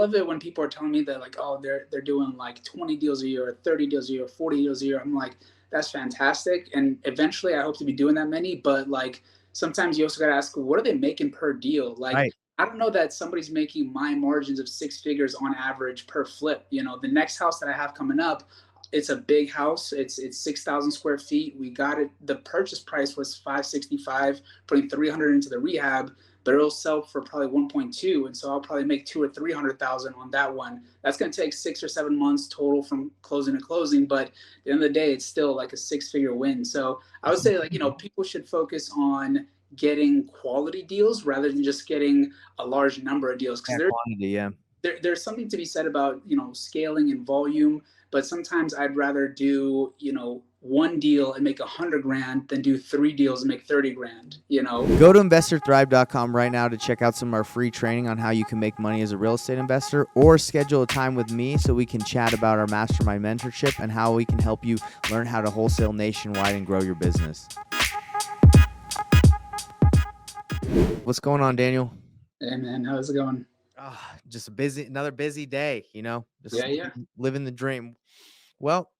love it when people are telling me that like, oh, they're doing like 20 deals a year, or 30 deals a year, 40 deals a year. I'm like, that's fantastic. And eventually I hope to be doing that many, but like sometimes you also got to ask, what are they making per deal? Like, Right. I don't know that somebody's making my margins of six figures on average per flip. You know, the next house that I have coming up, it's a big house. It's 6,000 square feet. We got it. The purchase price was 565, putting 300 into the rehab, but it'll sell for probably 1.2, and so I'll probably make 2 or 300,000 on that one. That's going to take 6 or 7 months total from closing to closing, but at the end of the day, it's still like a six-figure win. So I would say, like, people should focus on getting quality deals rather than just getting a large number of deals, because Yeah, quantity. Yeah. there's something to be said about scaling and volume, but sometimes I'd rather do one deal and make 100 grand than do three deals and make 30 grand. Go to investorthrive.com right now to check out some of our free training on how you can make money as a real estate investor, or schedule a time with me so we can chat about our mastermind mentorship and how we can help you learn how to wholesale nationwide and grow your business. What's going on, Daniel? Hey man, how's it going? Just another busy day, just Yeah, yeah. living the dream. Well,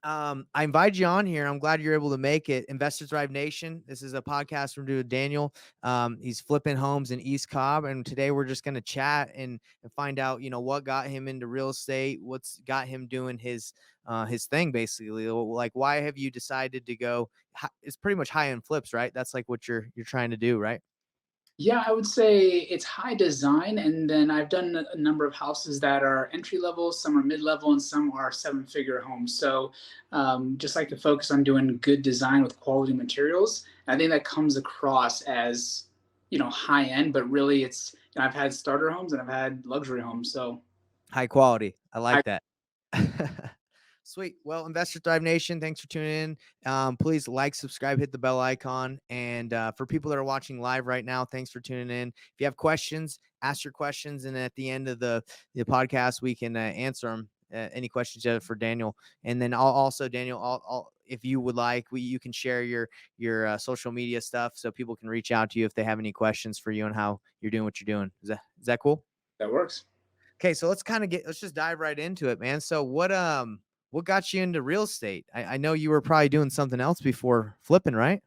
I invited you on here. I'm glad you're able to make it. Investor Thrive Nation. This is a podcast we're doing with Daniel. He's flipping homes in East Cobb, and today we're just going to chat and find out, what got him into real estate, what's got him doing his thing, basically. Like, why have you decided to go? It's pretty much high end flips, right? That's like what you're trying to do, right? Yeah, I would say it's high design, and then I've done a number of houses that are entry level, some are mid level, and some are seven-figure homes. So, just like to focus on doing good design with quality materials. I think that comes across as high end, but really it's I've had starter homes and I've had luxury homes. So, High quality. I I, like that. Sweet. Well, Investor Thrive Nation, thanks for tuning in. Please like, subscribe, hit the bell icon. And for people that are watching live right now, thanks for tuning in. If you have questions, ask your questions. And at the end of the podcast, we can answer them. Any questions you have for Daniel. And then also, Daniel, if you would like, you can share your social media stuff so people can reach out to you if they have any questions for you on how you're doing what you're doing. Is that cool? that works. Okay, so let's just dive right into it, man. So what got you into real estate? I know you were probably doing something else before flipping, right?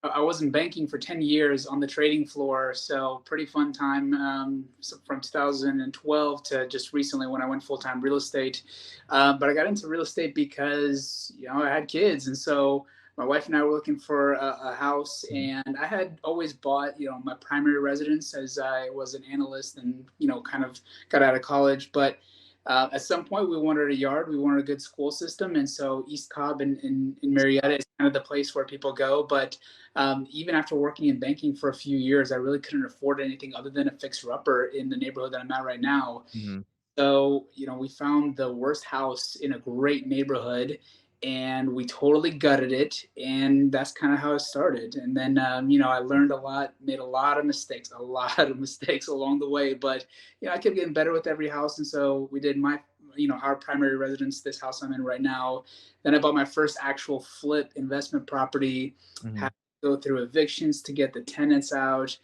I was in banking for 10 years on the trading floor, so pretty fun time, so from 2012 to just recently when I went full-time real estate. But I got into real estate because I had kids, and so my wife and I were looking for a house, and I had always bought my primary residence as I was an analyst and kind of got out of college. But at some point, we wanted a yard. We wanted a good school system, and so East Cobb in Marietta is kind of the place where people go. But even after working in banking for a few years, I really couldn't afford anything other than a fixer-upper in the neighborhood that I'm at right now. Mm-hmm. So, we found the worst house in a great neighborhood, and we totally gutted it. And that's kind of how it started. And then, I learned a lot, made a lot of mistakes, along the way. But, I kept getting better with every house. And so we did our primary residence, this house I'm in right now. Then I bought my first actual flip investment property, Mm-hmm. had to go through evictions to get the tenants out.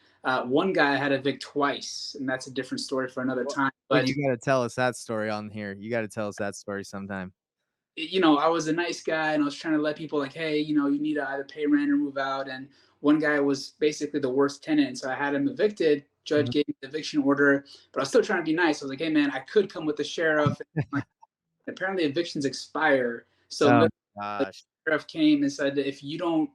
One guy I had to evict twice, and that's a different story for another time. Well, But you got to tell us that story on here. You got to tell us that story sometime. I was a nice guy and I was trying to let people like, hey, you need to either pay rent or move out. And one guy was basically the worst tenant. So I had him evicted. Judge Mhm. gave me the eviction order, but I was still trying to be nice. I was like, hey, man, I could come with the sheriff. Like, apparently evictions expire. So Oh literally, the gosh. sheriff came and said that if you don't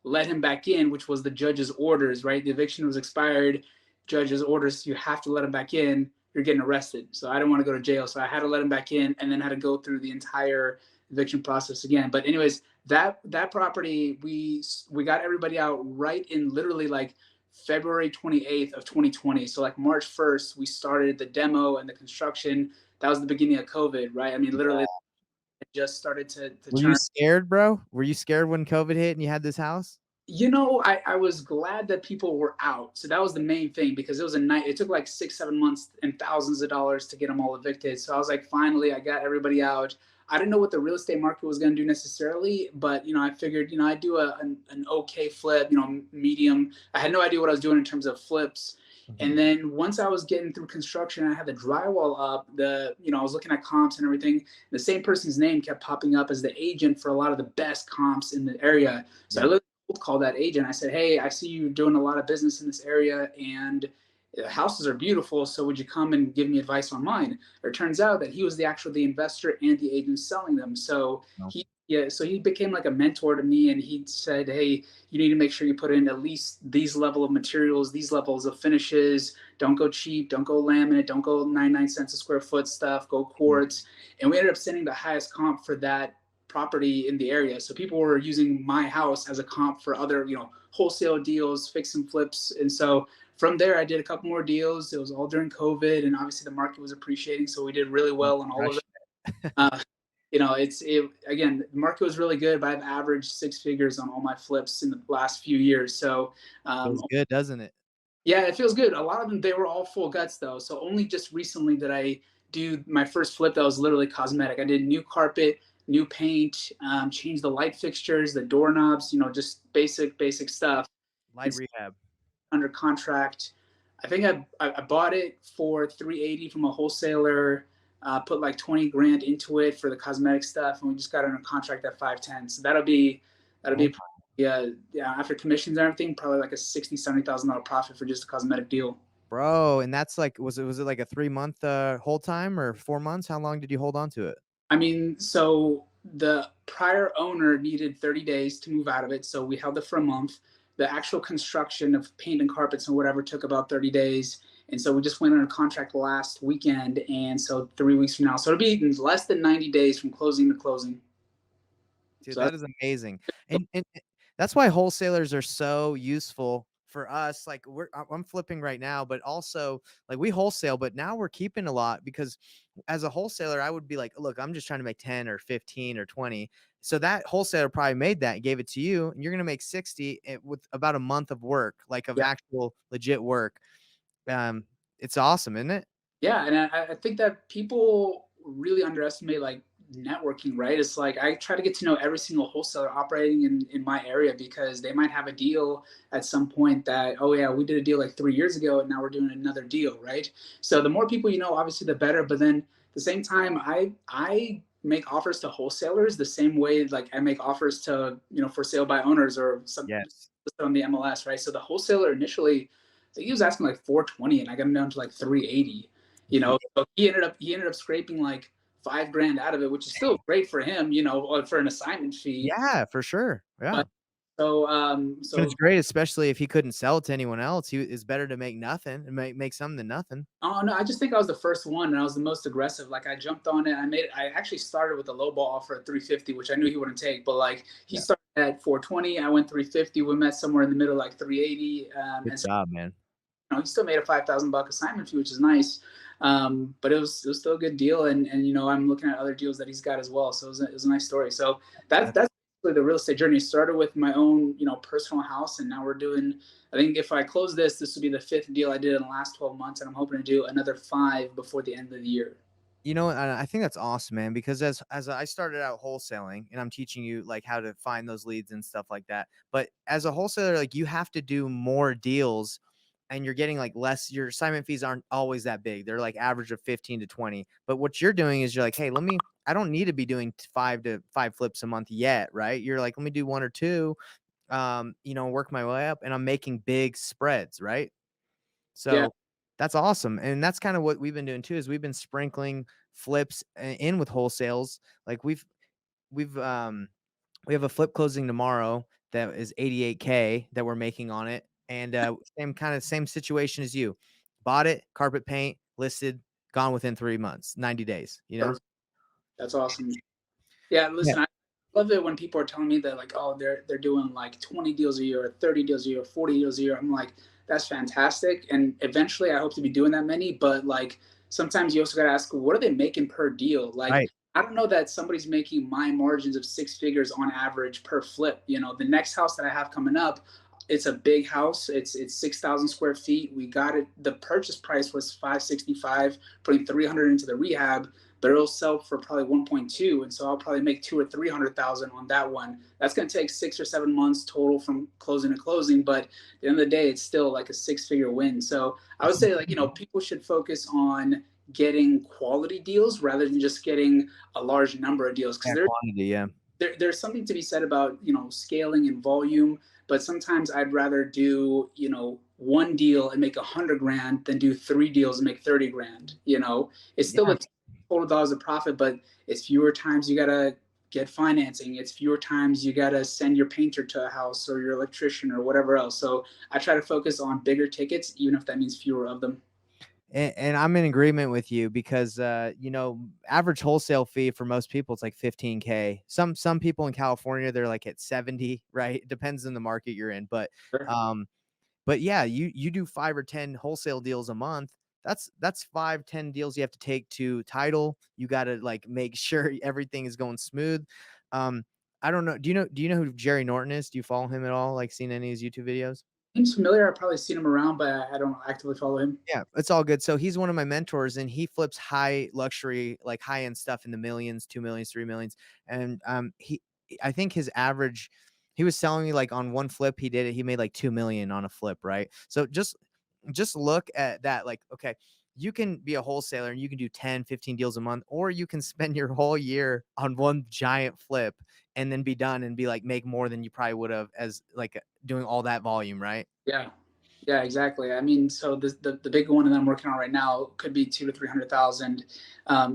let him back in, which was the judge's orders, right? The eviction was expired. Judge's orders, you have to let him back in. You're getting arrested. So I didn't want to go to jail. So I had to let him back in and then had to go through the entire eviction process again. But anyways, that property, we got everybody out right in literally like February 28th of 2020. So like March 1st, we started the demo and the construction. That was the beginning of COVID, right? I mean, literally it just started to Were you turn. scared, bro? Were you scared when COVID hit and you had this house? I was glad that people were out. So that was the main thing because it was a night. It took like 6, 7 months and thousands of dollars to get them all evicted. So I was like, finally, I got everybody out. I didn't know what the real estate market was going to do necessarily, but I figured, I'd do an okay flip, medium. I had no idea what I was doing in terms of flips. Mhm. And then once I was getting through construction, I had the drywall up. I was looking at comps and everything. The same person's name kept popping up as the agent for a lot of the best comps in the area. So I Yeah. literally called that agent. I said, "Hey, I see you doing a lot of business in this area, and the houses are beautiful. So would you come and give me advice on mine?" It turns out that he was the investor and the agent selling them. So No. he became like a mentor to me, and he said, "Hey, you need to make sure you put in at least these level of materials, these levels of finishes. Don't go cheap, don't go laminate, don't go 99 cents a square foot stuff, go Mhm. quartz." And we ended up sending the highest comp for that property in the area. So people were using my house as a comp for other, wholesale deals, fix and flips. And so from there, I did a couple more deals. It was all during COVID, and obviously the market was appreciating, so we did really Oh, well on all of it. crushed. Uh, again, the market was really good, but I've averaged six figures on all my flips in the last few years. So Feels um, good, doesn't it? yeah, it feels good. A lot of them, they were all full guts though. So only just recently did I do my first flip that was literally cosmetic. I did new carpet, new paint, changed the light fixtures, the doorknobs, just basic stuff. Light It's rehab. under contract. I think I bought it for 380 from a wholesaler. Put like 20 grand into it for the cosmetic stuff, and we just got under contract at 510. So that'll Oh, be yeah, after commissions and everything, probably like a $60,000-$70,000 profit for just a cosmetic deal. bro, and that's like was it like a 3-month, hold time or 4 months? How long did you hold on to it? I mean, so the prior owner needed 30 days to move out of it, so we held it for a month. The actual construction of paint and carpets and whatever took about 30 days. And so we just went under contract last weekend. And so 3 weeks from now. So it'll be less than 90 days from closing to closing. Dude, So that is amazing. And that's why wholesalers are so useful for us. Like I'm flipping right now, but also like we wholesale, but now we're keeping a lot because as a wholesaler, I would be like, look, I'm just trying to make 10 or 15 or 20. So that wholesaler probably made that and gave it to you, and you're gonna make 60 with about a month of work, like of yeah. actual legit work. Um, it's awesome, isn't it? Yeah, and I think that people really underestimate like networking, right? It's like I try to get to know every single wholesaler operating in my area because they might have a deal at some point that, oh yeah, we did a deal like 3 years ago and now we're doing another deal, right? So the more people you know, obviously the better. But then at the same time, I make offers to wholesalers the same way like I make offers to, for sale by owners or some Yes. on the MLS, right? So the wholesaler initially, I think he was asking like 420 and I got him down to like 380. Ye So he ended up scraping like 5 grand out of it, which is still great for him, for an assignment fee. Yeah, for sure. Yeah. But so But it's so great, especially if he couldn't sell it to anyone else. He it's better to make nothing and make something than nothing. oh no, I just think I was the first one and I was the most aggressive. Like I jumped on it. I actually started with a low ball offer at 350, which I knew he wouldn't take, but like he Yeah. started at 420. I went 350. We met somewhere in the middle, like 380. Good And so job, man. he still made a $5,000 assignment fee, which is nice. But it was still a good deal, and I'm looking at other deals that he's got as well. So it was a nice story. So that's That's that's really the real estate journey. It started with my own personal house, and now we're doing. I think if I close this will be the fifth deal I did in the last 12 months, and I'm hoping to do another five before the end of the year. I think that's awesome, man, because as I started out wholesaling and I'm teaching you like how to find those leads and stuff like that. But as a wholesaler, like you have to do more deals and you're getting like less, your assignment fees aren't always that big. They're like average of 15 to 20. But what you're doing is you're like, hey, I don't need to be doing 5 flips a month yet, right? You're like, let me do 1 or 2, work my way up, and I'm making big spreads, right? Yeah, So that's awesome. And that's kind of what we've been doing too, is we've been sprinkling flips in with wholesales. Like we've we have a flip closing tomorrow that is 88K that we're making on it. And same situation as you. Bought it, carpet paint, listed, gone within 3 months, 90 days, you know? that's awesome. Yeah, Yeah. listen, I love it when people are telling me that like, oh, they're doing like 20 deals a year, or 30 deals a year, 40 deals a year. I'm like, that's fantastic. And eventually I hope to be doing that many, but like sometimes you also gotta ask, what are they making per deal? Like Right. I don't know that somebody's making my margins of six figures on average per flip. The next house that I have coming up, It's a big house. It's 6,000 square feet. We got it. The purchase price was 565, putting 300 into the rehab, but it'll sell for probably 1.2, and so I'll probably make 2 or 300,000 on that one. That's going to take 6 or 7 months total from closing to closing, but at the end of the day, it's still like a six-figure win. So I would say, like, people should focus on getting quality deals rather than just getting a large number of deals, because Yeah, quantity. Yeah. there's something to be said about scaling and volume, but sometimes I'd rather do one deal and make 100 grand than do three deals and make 30 grand. It's still Yeah. the total dollars of profit, but it's fewer times you gotta get financing. It's fewer times you gotta send your painter to a house or your electrician or whatever else. So I try to focus on bigger tickets, even if that means fewer of them. And I'm in agreement with you because average wholesale fee for most people it's like 15K. Some people in California they're like at 70, right? It depends on the market you're in, Sure. um but yeah, you do 5 or 10 wholesale deals a month. That's 5, 10 deals you have to take to title. You got to like make sure everything is going smooth. Um I don't know. Do you know who Jerry Norton is? Do you follow him at all? Like seen any of his YouTube videos? Seems familiar. I've probably seen him around, but I don't actively follow him. Yeah, it's all good. So he's one of my mentors and he flips high luxury, like high end stuff in the millions, 2 millions, 3 millions. And I think his average, he was selling me like on one flip, he made like 2 million on a flip, right? So just look at that. Like, okay, you can be a wholesaler and you can do 10, 15 deals a month, or you can spend your whole year on one giant flip and then be done and be like, make more than you probably would have as like doing all that volume, right? Yeah. Yeah, exactly. I mean, so the big one that I'm working on right now could be 2 to 300,000.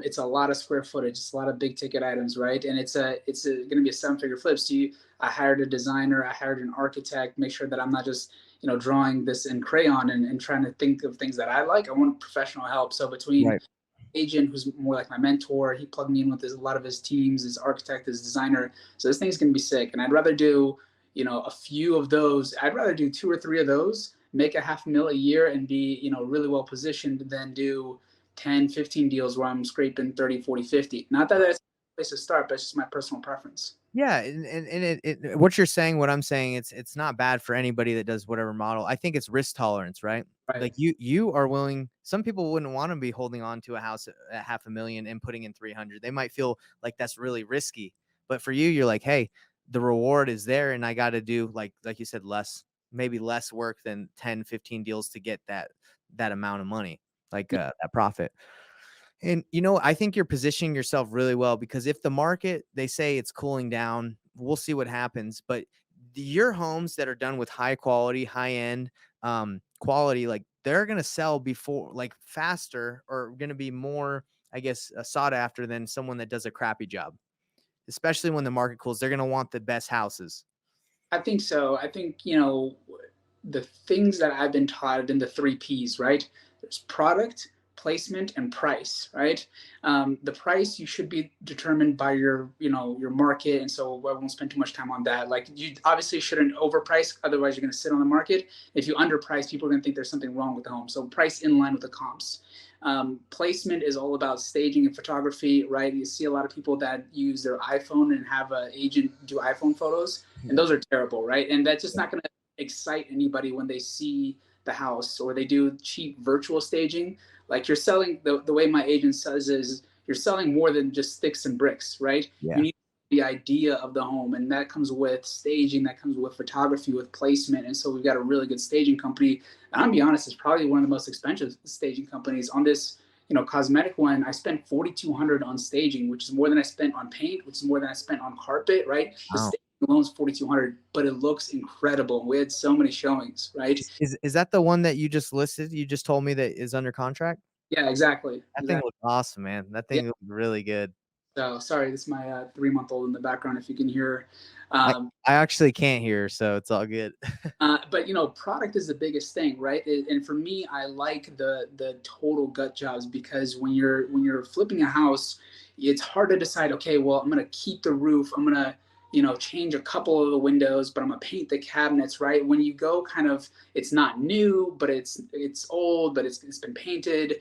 It's a lot of square footage. It's a lot of big ticket items, right? And it's going to be a seven-figure flip. So I hired a designer, I hired an architect, make sure that I'm not just drawing this in crayon and trying to think of things that I like. I want professional help. So between Right. agent, who's more like my mentor, he plugged me in with a lot of his teams, his architect, his designer. So this thing's going to be sick. And I'd rather do a few of those. I'd rather do two or three of those, make a 500,000 a year and be really well positioned than do 10, 15 deals where I'm scraping 30, 40, 50. Not that that's a place to start, but it's just my personal preference. Yeah, and what you're saying, what I'm saying, it's not bad for anybody that does whatever model. I think it's risk tolerance, right? Right. Like you are willing. Some people wouldn't want to be holding on to a house at 500,000 and putting in 300. They might feel like that's really risky. But for you, you're like, hey, the reward is there, and I got to do like you said, maybe less work than 10, 15 deals to get that amount of money, like that profit. And I think you're positioning yourself really well because if the market, they say it's cooling down, we'll see what happens. But your homes that are done with high quality, high end quality, like they're gonna sell before, like faster, or gonna be more, I guess, sought after than someone that does a crappy job. Especially when the market cools, they're gonna want the best houses. I think so. I think, the things that I've been taught have been the three P's, right? There's product, placement, and price, right? The price you should be determined by your market, and so I won't spend too much time on that. Like, you obviously shouldn't overprice, otherwise you're going to sit on the market. If you underprice, people are going to think there's something wrong with the home. So price in line with the comps. Placement is all about staging and photography, right? You see a lot of people that use their iPhone and have an agent do iPhone photos, and Yeah. those are terrible, right? And that's just not going to excite anybody when they see the house, or they do cheap virtual staging. Like, you're selling, the way my agent says is, you're selling more than just sticks and bricks, right? You Yeah. need the idea of the home, and that comes with staging, that comes with photography, with placement. And so we've got a really good staging company. And I'll be honest, it's probably one of the most expensive staging companies. On this cosmetic one, I spent 4,200 on staging, which is more than I spent on paint, which is more than I spent on carpet, right? The Wow. staging alone is 4,200, but it looks incredible. We had so many showings, right? Is that the one that you just listed? You just told me that is under contract? Yeah, exactly, That thing exactly. looks awesome, man. That Yeah. thing looks really good. So sorry, this is my 3-month-old in the background, if you can hear. I Um, I actually can't hear, so it's all good. but product is the biggest thing, right? And for me, I like the total gut jobs, because when you're flipping a house, it's hard to decide. Okay, well, I'm gonna keep the roof. I'm gonna change a couple of the windows, but I'm gonna paint the cabinets, right? When you go kind of, it's not new, but it's old, but it's been painted.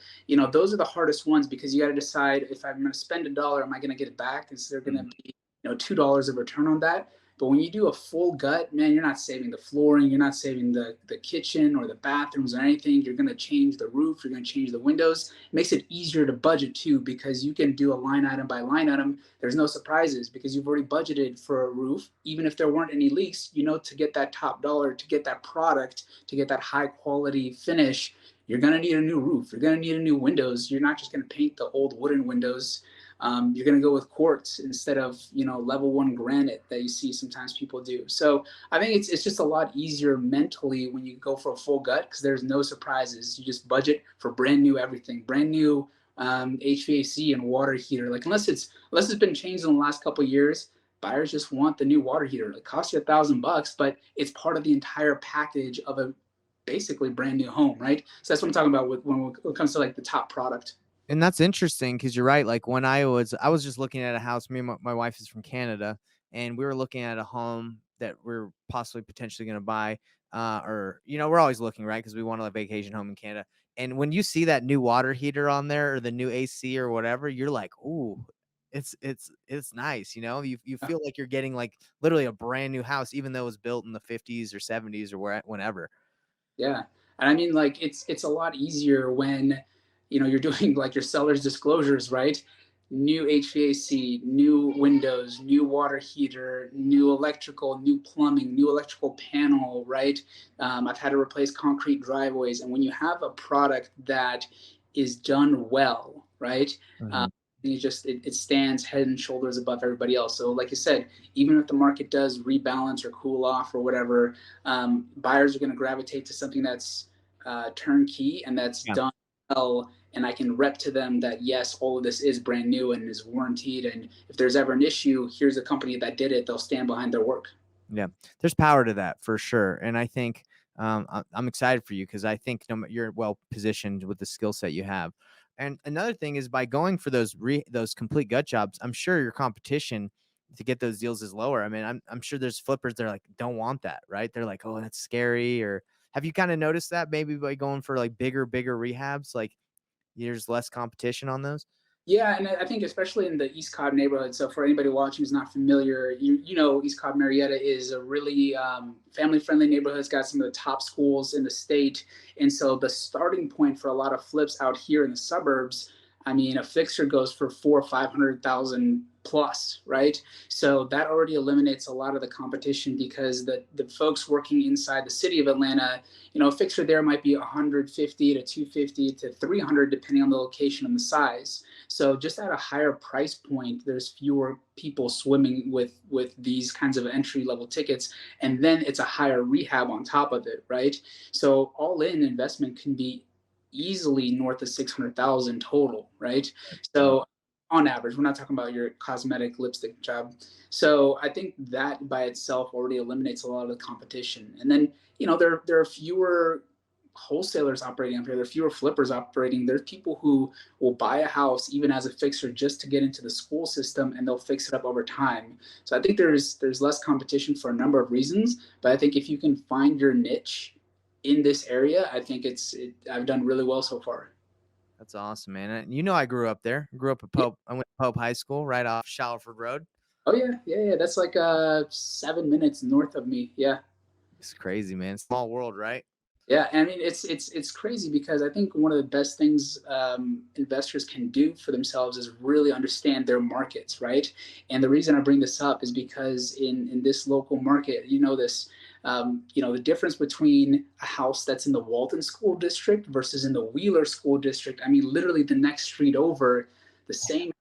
Those are the hardest ones, because you got to decide, if I'm gonna spend $1, am I gonna get it back? Is there gonna Mm. be $2 of return on that? But when you do a full gut, man, you're not saving the flooring, you're not saving the kitchen or the bathrooms or anything. You're going to change the roof, you're going to change the windows. It makes it easier to budget too, because you can do a line item by line item. There's no surprises because you've already budgeted for a roof. Even if there weren't any leaks, you know, to get that top dollar, to get that product, to get that high quality finish, you're going to need a new roof. You're going to need a new windows. You're not just going to paint the old wooden windows. You're going to go with quartz instead of, you know, level one granite that you see sometimes people do. So I think it's just a lot easier mentally when you go for a full gut, because there's no surprises. You just budget for brand new everything, brand new HVAC and water heater. Like unless it's been changed in the last couple of years, buyers just want the new water heater. It costs you $1,000, but it's part of the entire package of a basically brand new home, right? So that's what I'm talking about when it comes to like the top product. And that's interesting because you're right. Like when I was just looking at a house. Me and my wife is from Canada, and we were looking at a home that we're possibly potentially going to buy. Or we're always looking, right? Because we want a vacation home in Canada. And when you see that new water heater on there or the new AC or whatever, you're like, ooh, it's nice. You feel like you're getting like literally a brand new house, even though it was built in the 50s or 70s or whenever. Yeah. And I mean, like, it's a lot easier when, you know, you're doing like your seller's disclosures, right? New HVAC, new windows, new water heater, new electrical, new plumbing, new electrical panel, right? I've had to replace concrete driveways. And when you have a product that is done well, right? Mhm. It stands head and shoulders above everybody else. So, like you said, even if the market does rebalance or cool off or whatever, buyers are going to gravitate to something that's turnkey and that's Yeah. done well. And I can rep to them that yes, all of this is brand new and is warranted. And if there's ever an issue, here's a company that did it. They'll stand behind their work. Yeah, there's power to that for sure, and I think I'm excited for you because I think you're well positioned with the skill set you have. And another thing is by going for those complete gut jobs, I'm sure your competition to get those deals is lower. I mean, I'm sure there's flippers that are like don't want that, right? They're like, oh, that's scary. Or have you kind of noticed that maybe by going for like bigger rehabs, like there's less competition on those? Yeah, and I think especially in the East Cobb neighborhood. So for anybody watching who's not familiar, you know East Cobb Marietta is a really family friendly neighborhood. It's got some of the top schools in the state, and so the starting point for a lot of flips out here in the suburbs. I mean, a fixer goes for 400,000 or 500,000 plus, right? So that already eliminates a lot of the competition because the folks working inside the city of Atlanta, you know, a fixer there might be 150 to 250 to 300 depending on the location and the size. So just at a higher price point, there's fewer people swimming with these kinds of entry level tickets, and then it's a higher rehab on top of it, right? So all in investment can be easily north of 600,000 total, right? Wow. So on average, we're not talking about your cosmetic lipstick job. So I think that by itself already eliminates a lot of the competition. And then, you know, there are fewer wholesalers operating up here. There are fewer flippers operating. There's people who will buy a house even as a fixer just to get into the school system, and they'll fix it up over time. So I think there's less competition for a number of reasons, but I think if you can find your niche in this area, I think I've done really well so far. That's awesome, man. And I grew up there. Grew up at Yeah. Pope. I went to Pope High School right off Shalford Road. Oh yeah, yeah, yeah. That's like 7 minutes north of me. Yeah. It's crazy, man. Small world, right? Yeah, I mean it's crazy because I think one of the best things investors can do for themselves is really understand their markets, right? And the reason I bring this up is because in this local market, you know this, you know the difference between a house that's in the Walton School District versus in the Wheeler School District. I mean, literally the next street over, the same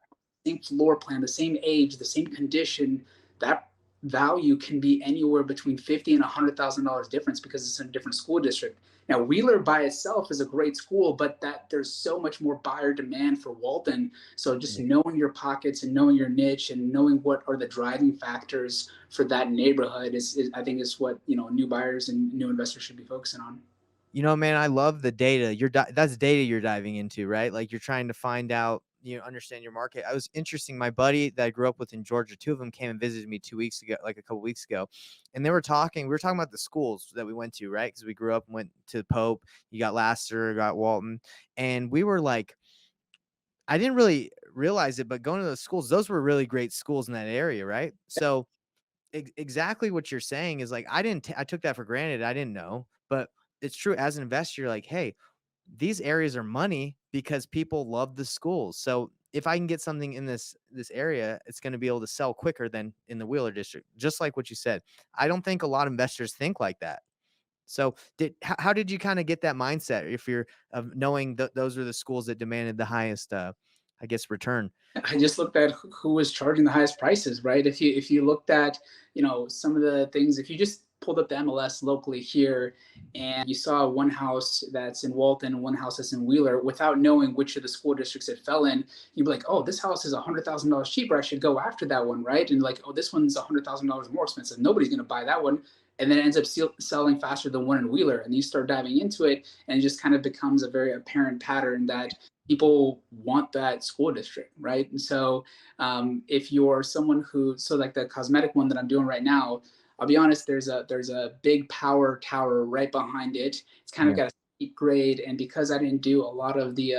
floor plan, the same age, the same condition. That value can be anywhere between $50,000 and $100,000 difference because it's in a different school district. Now, Wheeler by itself is a great school, but that there's so much more buyer demand for Walton. So just Yeah. knowing your pockets and knowing your niche and knowing what are the driving factors for that neighborhood is I think is what new buyers and new investors should be focusing on. Man, I love the data. That's data you're diving into, right? Like you're trying to find out, understand your market. I was interesting. My buddy that I grew up with in Georgia, two of them came and visited me 2 weeks ago, like a couple weeks ago, and we were talking about the schools that we went to, right? Because we grew up and went to Pope. You got Laster, got Walton, and we were like, I didn't really realize it, but going to those schools, those were really great schools in that area, right? So exactly what you're saying is like, I took that for granted. I didn't know, but it's true. As an investor, you're like, hey, these areas are money because people love the schools. So if I can get something in this area, it's going to be able to sell quicker than in the Wheeler district. Just like what you said. I don't think a lot of investors think like that. So how did you kind of get that mindset if you're of knowing that those are the schools that demanded the highest I guess return? I just looked at who was charging the highest prices, right? If you looked at, some of the things, if you just pulled up the MLS locally here and you saw one house that's in Walton, one house that's in Wheeler, without knowing which of the school districts it fell in, you'd be like, oh, this house is $100,000 cheaper. I should go after that one, right? And like, oh, this one's $100,000 more expensive. Nobody's going to buy that one. And then it ends up selling faster than one in Wheeler. And you start diving into it, and it just kind of becomes a very apparent pattern that people want that school district, right? And so if you're someone who, so like the cosmetic one that I'm doing right now, I'll be honest, there's a big power tower right behind it. It's kind of Yeah. got a steep grade, and because I didn't do a lot of the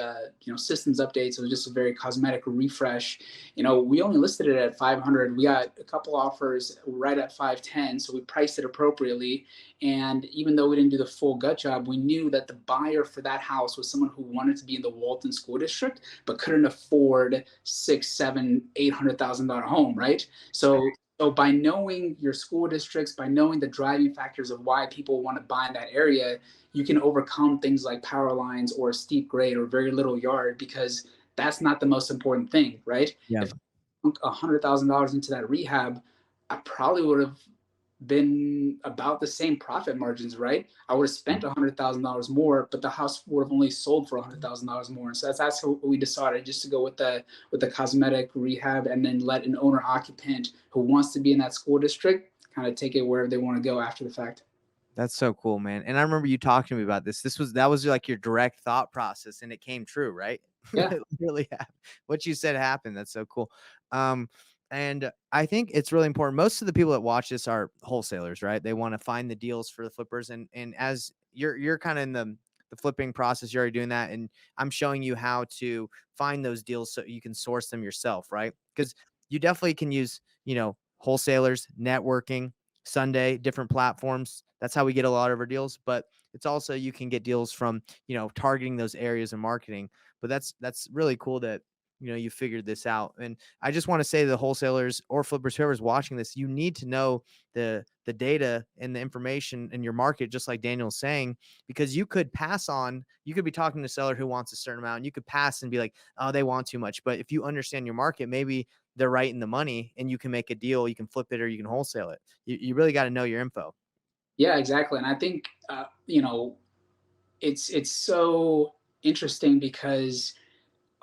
systems updates, it was just a very cosmetic refresh. We only listed it at 500. We got a couple offers right at 510, so we priced it appropriately. And even though we didn't do the full gut job, we knew that the buyer for that house was someone who wanted to be in the Walton School District but couldn't afford six, seven, $800,000 home, right? So by knowing your school districts, by knowing the driving factors of why people want to buy in that area, you can overcome things like power lines or a steep grade or very little yard, because that's not the most important thing, right? Yeah. If I sunk $100,000 into that rehab, I probably would have been about the same profit margins, right? I would have spent $100,000 more, but the house would have only sold for $100,000 more. And so that's what we decided, just to go with the cosmetic rehab, and then let an owner occupant who wants to be in that school district kind of take it wherever they want to go after the fact. That's so cool, man. And I remember you talking to me about this. That was like your direct thought process and it came true, right? Yeah. It literally happened. What you said happened. That's so cool. Um, and I think it's really important. Most of the people that watch this are wholesalers, right? They want to find the deals for the flippers. And as you're kind of in the flipping process, you're already doing that. And I'm showing you how to find those deals so you can source them yourself, right? Because you definitely can use, wholesalers, networking, Sunday, different platforms. That's how we get a lot of our deals. But it's also you can get deals from, targeting those areas of marketing. But that's really cool that you figured this out. And I just want to say to the wholesalers or flippers, whoever's watching this, you need to know the data and the information in your market, just like Daniel's saying, because you could pass on, you could be talking to a seller who wants a certain amount, and you could pass and be like, oh, they want too much. But if you understand your market, maybe they're right in the money and you can make a deal, you can flip it or you can wholesale it. You really got to know your info. Yeah, exactly. And I think, it's so interesting because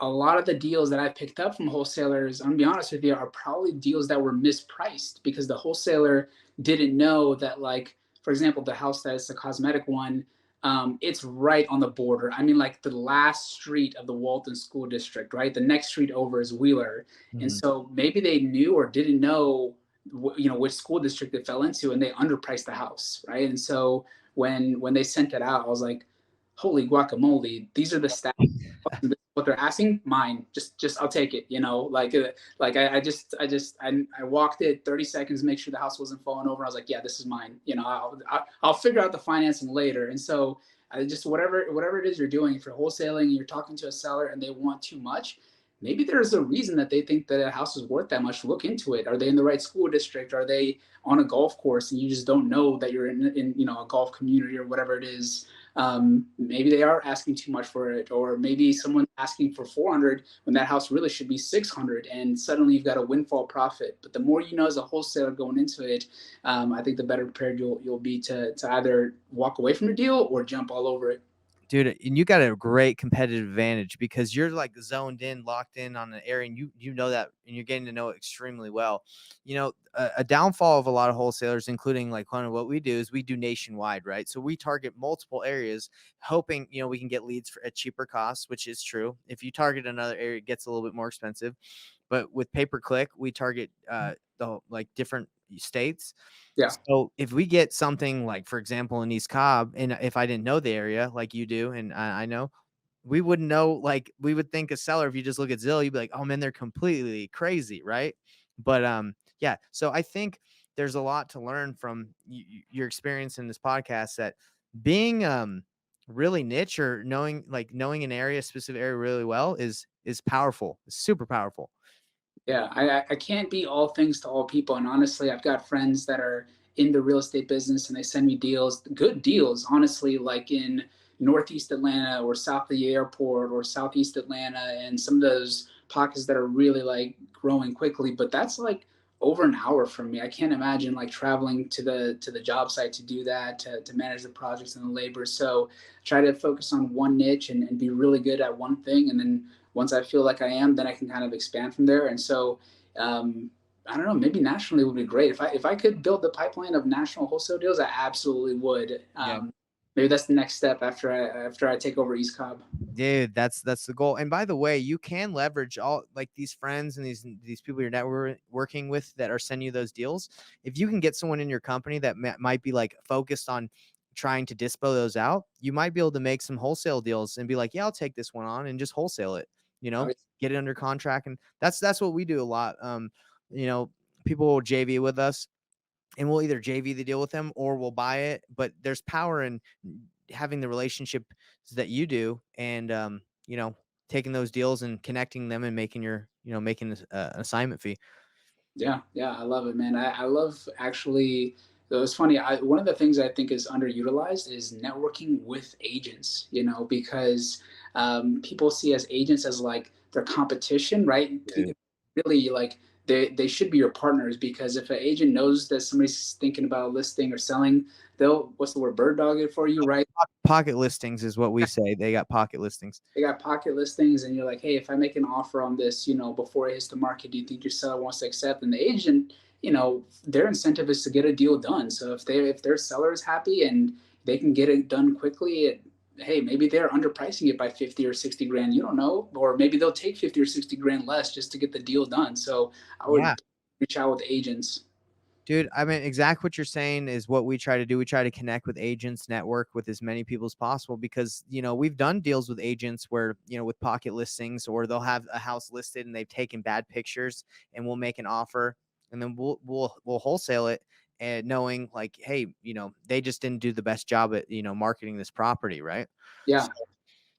a lot of the deals that I picked up from wholesalers, I'm gonna be honest with you, are probably deals that were mispriced because the wholesaler didn't know that, like, for example, the house that's the cosmetic one, it's right on the border. I mean, like the last street of the Walton School District, right? The next street over is Wheeler. And Mhm. so maybe they knew or didn't know, which school district it fell into, and they underpriced the house, right? And so when they sent it out, I was like, holy guacamole, these are the stats, what they're asking, mine. Just I'll take it. Like I walked it 30 seconds, make sure the house wasn't falling over. I was like, yeah, this is mine. I'll figure out the financing later. And so I just, whatever it is you're doing, if you're wholesaling and you're talking to a seller and they want too much, maybe there's a reason that they think that a house is worth that much. Look into it. Are they in the right school district? Are they on a golf course and you just don't know that you're in a golf community or whatever it is? Maybe they are asking too much for it, or maybe someone's asking for 400 when that house really should be 600, and suddenly you've got a windfall profit. But the more you know as a wholesaler going into it, I think the better prepared you'll be to either walk away from the deal or jump all over it. Dude, and you got a great competitive advantage because you're like zoned in, locked in on an area, and you know that, and you're getting to know it extremely well. A downfall of a lot of wholesalers, including like kind of what we do, is we do nationwide, right? So we target multiple areas, hoping we can get leads at cheaper costs, which is true. If you target another area, it gets a little bit more expensive. But with pay per click, we target the like different states. Yeah. So if we get something like, for example, in East Cobb, and if I didn't know the area like you do, and I know, we wouldn't know. Like we would think a seller, if you just look at Zillow, you'd be like, oh man, they're completely crazy, right? But yeah. So I think there's a lot to learn from your experience in this podcast, that being really niche, or knowing an area, specific area really well, is powerful. It's super powerful. Yeah, I can't be all things to all people. And honestly, I've got friends that are in the real estate business and they send me deals, good deals, honestly, like in Northeast Atlanta or south of the airport or Southeast Atlanta and some of those pockets that are really like growing quickly. But that's like over an hour from me. I can't imagine like traveling to the job site to do that, to manage the projects and the labor. So try to focus on one niche and be really good at one thing, and then once I feel like I am, then I can kind of expand from there. And so, I don't know, maybe nationally would be great. If I could build the pipeline of national wholesale deals, I absolutely would. Yeah. Maybe that's the next step after I take over East Cobb. Dude, that's the goal. And by the way, you can leverage all like these friends and these people you're working with that are sending you those deals. If you can get someone in your company that might be like focused on trying to dispo those out, you might be able to make some wholesale deals and be like, yeah, I'll take this one on and just wholesale it, Oh, get it under contract. And that's what we do a lot. You know, people will JV with us, and we'll either JV the deal with them or we'll buy it. But there's power in having the relationship that you do, and taking those deals and connecting them and making making an assignment fee. yeah, yeah, I love it, man. I love actually. It was funny. One of the things I think is underutilized is networking with agents. Because people see as agents as like their competition, right? Dude. Really, like they should be your partners, because if an agent knows that somebody's thinking about listing or selling, they'll, what's the word, bird dog it for you, right? Pocket listings is what we say. They got pocket listings. They got pocket listings, and you're like, hey, if I make an offer on this, before it hits the market, do you think your seller wants to accept? And the agent, their incentive is to get a deal done. So if their seller is happy and they can get it done quickly, hey, maybe they're underpricing it by 50 or 60 grand. You don't know, or maybe they'll take 50 or 60 grand less just to get the deal done. So I Yeah. would reach out with agents. Dude, I mean, exactly what you're saying is what we try to do. We try to connect with agents, network with as many people as possible, because, we've done deals with agents where, with pocket listings, or they'll have a house listed and they've taken bad pictures, and we'll make an offer, and then we'll wholesale it, and knowing like, hey, they just didn't do the best job at, marketing this property. Right. So, Yeah.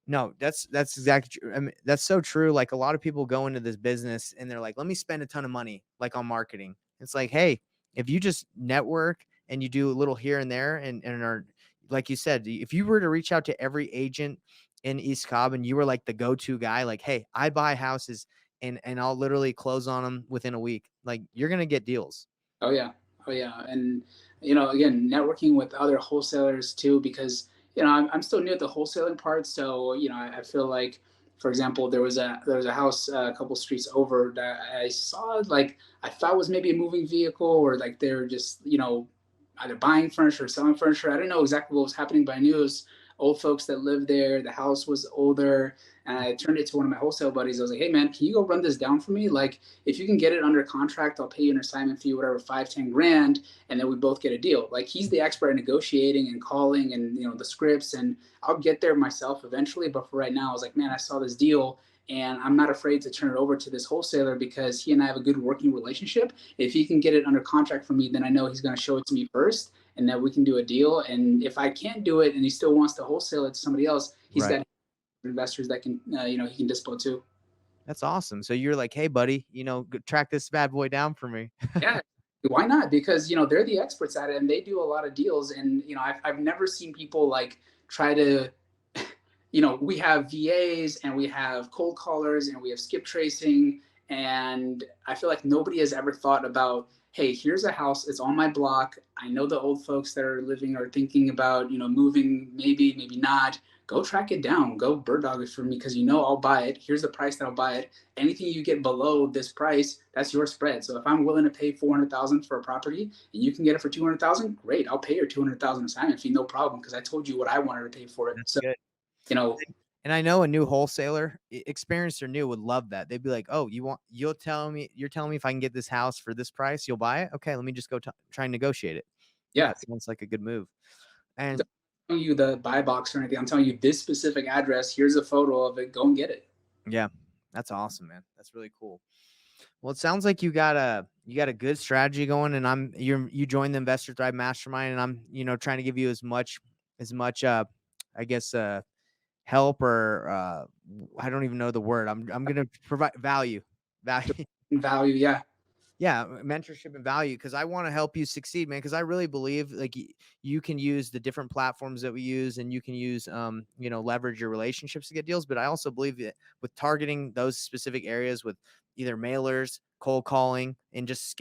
no, that's exactly true. I mean, that's so true. Like, a lot of people go into this business and they're like, let me spend a ton of money like on marketing. It's like, hey, if you just network and you do a little here and there, and are, like you said, if you were to reach out to every agent in East Cobb and you were like the go-to guy, like, hey, I buy houses and I'll literally close on them within a week, like, you're gonna get deals. Oh yeah. Oh yeah. And again, networking with other wholesalers too, because I'm still new at the wholesaling part. So I feel like, for example, there was a house a couple streets over that I saw, like I thought was maybe a moving vehicle, or like they're just either buying furniture or selling furniture. I didn't know exactly what was happening, but I knew it was old folks that lived there. The house was older, and I turned it to one of my wholesale buddies. I was like, hey man, can you go run this down for me? Like, if you can get it under contract, I'll pay you an assignment fee, whatever, 5-10 grand, and then we both get a deal. Like, he's the expert at negotiating and calling and the scripts, and I'll get there myself eventually. But for right now, I was like, man, I saw this deal, and I'm not afraid to turn it over to this wholesaler because he and I have a good working relationship. If he can get it under contract for me, then I know he's going to show it to me first, and then we can do a deal. And if I can't do it and he still wants to wholesale it to somebody else, he's Right. got investors that can, he can dispo too. That's awesome. So you're like, hey, buddy, track this bad boy down for me. Yeah, why not? Because they're the experts at it and they do a lot of deals. And I've never seen people like try to, we have VAs and we have cold callers and we have skip tracing, and I feel like nobody has ever thought about, hey, here's a house, it's on my block. I know the old folks that are living are thinking about moving, maybe not. Go track it down. Go bird dog it for me, because I'll buy it. Here's the price that I'll buy it. Anything you get below this price, that's your spread. So if I'm willing to pay 400,000 for a property and you can get it for 200,000, great. I'll pay your 200,000 assignment fee, no problem, because I told you what I wanted to pay for it. That's So good. you know, And I know a new wholesaler, experienced or new, would love that. They'd be like, "Oh, you're telling me if I can get this house for this price, you'll buy it? Okay, let me just go try and negotiate it." Yeah, yeah, it sounds like a good move. I'm And not telling you the buy box or anything. I'm telling you this specific address. Here's a photo of it. Go and get it. yeah, that's awesome, man. That's really cool. Well, it sounds like you got a good strategy going, and you joined the Investor Thrive Mastermind, and I'm trying to give you as much I guess help or I don't even know the word. I'm gonna provide value. Value, yeah. Yeah, mentorship and value because I want to help you succeed, man. Because I really believe like you can use the different platforms that we use, and you can use leverage your relationships to get deals. But I also believe that with targeting those specific areas with either mailers, cold calling, and just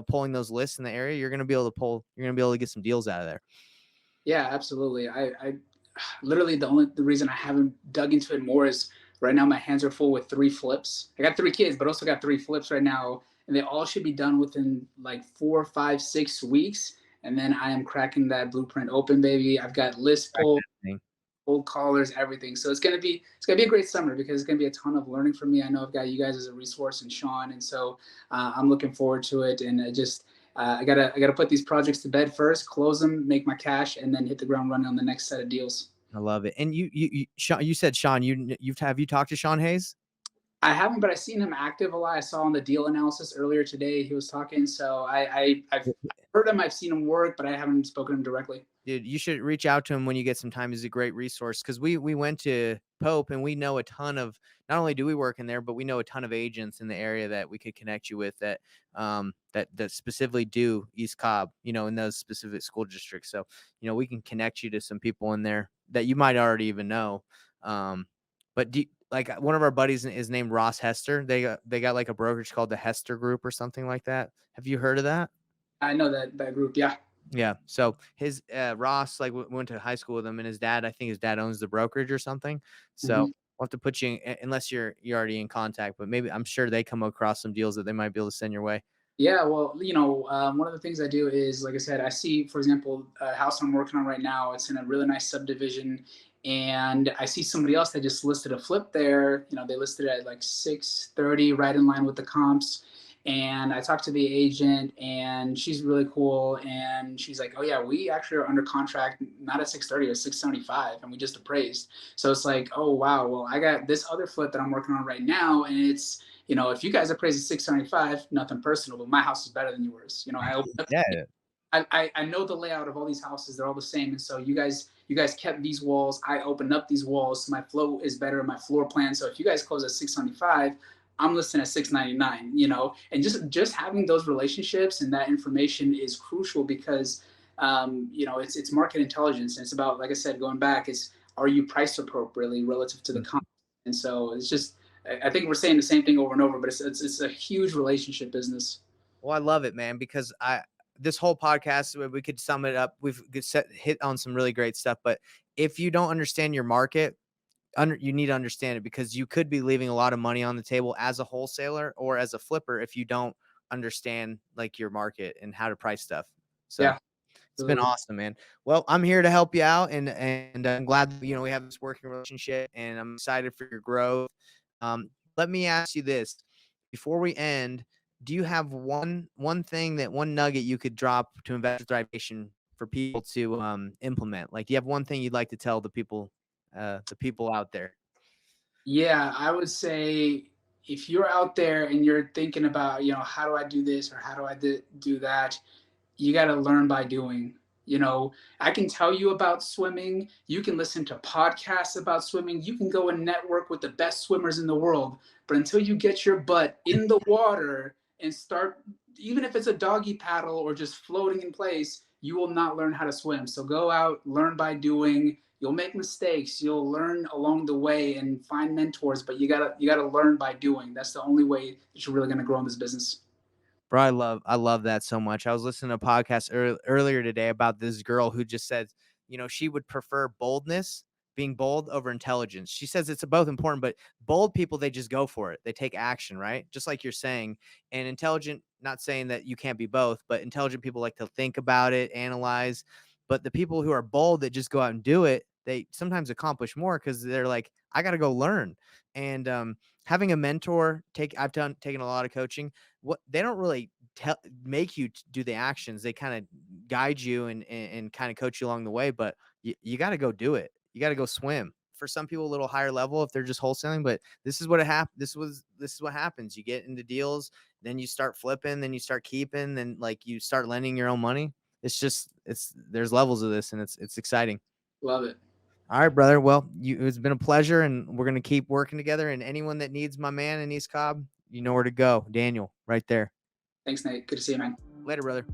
pulling those lists in the area, you're gonna be able to get some deals out of there. Yeah, absolutely. I literally the reason I haven't dug into it more is right now my hands are full with three flips. I got three kids, but also got three flips right now, and they all should be done within like 4, 5, 6 weeks. And then I am cracking that blueprint open, baby. I've got list Track pull, that thing. cold callers, everything. So it's gonna be a great summer because it's gonna be a ton of learning for me. I know I've got you guys as a resource and Sean, and so I'm looking forward to it. And I gotta put these projects to bed first, close them, make my cash, and then hit the ground running on the next set of deals. I love it. And Sean, you said Sean, have you talked to Sean Hayes? I haven't, but I've seen him active a lot. I saw on the deal analysis earlier today he was talking. So I've heard him, I've seen him work, but I haven't spoken to him directly. Dude, you should reach out to him when you get some time. He's a great resource because we went to Pope and we know a ton of not only do we work in there, but we know a ton of agents in the area that we could connect you with that specifically do East Cobb, in those specific school districts. So, we can connect you to some people in there that you might already even know. But like one of our buddies is named Ross Hester. They got like a brokerage called the Hester Group or something like that. Have you heard of that? I know that group. Yeah. Yeah. So his Ross went to high school with him, and I think his dad owns the brokerage or something. So Mhm. we'll have to put you in, unless you're already in contact, but maybe I'm sure they come across some deals that they might be able to send your way. Yeah, well, one of the things I do is, like I said, I see, for example, a house I'm working on right now. It's in a really nice subdivision, and I see somebody else that just listed a flip there. They listed it at like 630, right in line with the comps. And I talked to the agent, and she's really cool. And she's like, "Oh yeah, we actually are under contract, not at 630, or 675, and we just appraised." So it's like, "Oh wow, well I got this other flip that I'm working on right now, and it's." If you guys are praising 675, nothing personal, but my house is better than yours. I open up. Yeah, I know the layout of all these houses; they're all the same, and so you guys kept these walls. I opened up these walls, so my flow is better. My floor plan. So if you guys close at 675, I'm listing at 699. And just having those relationships and that information is crucial because it's market intelligence, and it's about, like I said, going back is, are you priced appropriately relative to the comp? And so it's just, I think we're saying the same thing over and over, but it's a huge relationship business. well, I love it, man, because this whole podcast we could sum it up. We've hit on some really great stuff, but if you don't understand your market, you need to understand it because you could be leaving a lot of money on the table as a wholesaler or as a flipper if you don't understand like your market and how to price stuff. So Yeah, it's been absolutely. awesome, man. Well, I'm here to help you out, and I'm glad that, we have this working relationship, and I'm excited for your growth. Let me ask you this before we end: do you have one nugget you could drop to Investor Thrive Nation for people to implement? Like, do you have one thing you'd like to tell the people out there? Yeah, I would say if you're out there and you're thinking about, how do I do this or how do I do that, you got to learn by doing. I can tell you about swimming. You can listen to podcasts about swimming. You can go and network with the best swimmers in the world. But until you get your butt in the water and start, even if it's a doggy paddle or just floating in place, you will not learn how to swim. So go out, learn by doing. You'll make mistakes. You'll learn along the way and find mentors. But you gotta learn by doing. That's the only way that you're really gonna grow in this business. Bro, I love that so much. I was listening to a podcast earlier today about this girl who just said, she would prefer boldness, being bold over intelligence. She says it's both important, but bold people, they just go for it. They take action, right? Just like you're saying. And intelligent, not saying that you can't be both, but intelligent people like to think about it, analyze. But the people who are bold that just go out and do it, they sometimes accomplish more because they're like, I got to go learn. And having a mentor, taken a lot of coaching, what they don't really make you do the actions. They kind of guide you and kind of coach you along the way, but you got to go do it. You got to go swim. for some people a little higher level if they're just wholesaling, but this is what this is what happens. You get into deals, then you start flipping, then you start keeping, then like you start lending your own money. There's levels of this, and it's exciting. Love it. All right, brother. Well, it's been a pleasure, and we're gonna keep working together. And anyone that needs my man in East Cobb, you know where to go. Daniel, right there. Thanks, Nate. Good to see you, man. Later, brother.